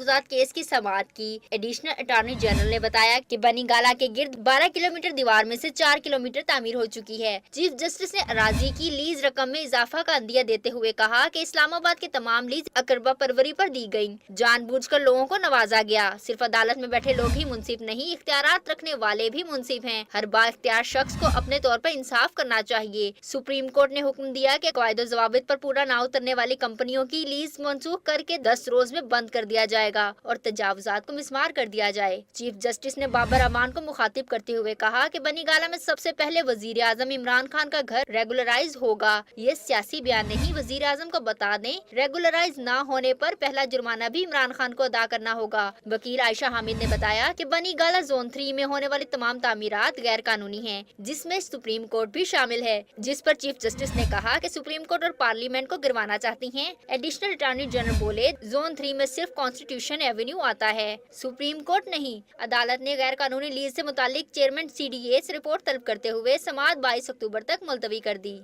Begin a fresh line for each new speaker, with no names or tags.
تجاوزات case کی سماعت کی۔ ایڈیشنل اٹارنی جنرل نے بتایا کہ بنی گالا کے گرد 12 کلومیٹر دیوار میں سے 4 کلومیٹر تعمیر ہو چکی ہے۔ چیف جسٹس نے اراضی کی لیز رقم میں اضافہ کا عندیہ دیتے ہوئے کہا کہ اسلام آباد کے تمام لیز اقربا پروری پر دی گئی، جان بوجھ کر لوگوں کو نوازا گیا۔ صرف عدالت میں بیٹھے لوگ ہی منصف نہیں، اختیارات رکھنے والے بھی منصف ہیں۔ ہر با اختیار شخص کو اپنے طور پر انصاف کرنا چاہیے۔ سپریم کورٹ نے حکم دیا کہ قواعد و ضوابط پر پورا نہ اترنے والی کمپنیوں کی لیز منسوخ کر کے 10 روز میں بند کر دیا جائے گا اور تجاوزات کو مسمار کر دیا جائے۔ چیف جسٹس نے بابر امان کو مخاطب کرتے ہوئے کہا کہ بنی گالا میں سب سے پہلے وزیر اعظم عمران خان کا گھر ریگولرائز ہوگا۔ یہ سیاسی بیان نہیں، وزیر اعظم کو بتا دیں ریگولرائز نہ ہونے پر پہلا جرمانہ بھی عمران خان کو ادا کرنا ہوگا۔ وکیل عائشہ حامد نے بتایا کہ بنی گالا زون 3 میں ہونے والی تمام تعمیرات غیر قانونی ہیں، جس میں سپریم کورٹ بھی شامل ہے، جس پر چیف جسٹس نے کہا کہ سپریم کورٹ اور پارلیمنٹ کو گروانا چاہتی ہیں۔ ایڈیشنل اٹارنی جنرل بولے زون 3 میں صرف کانسٹیٹیوشن ایونیو آتا ہے، سپریم کورٹ نہیں۔ عدالت نے غیر قانونی لیز سے متعلق چیئرمین CDA سے رپورٹ طلب کرتے ہوئے سماعت 22 اکتوبر تک ملتوی کر دی۔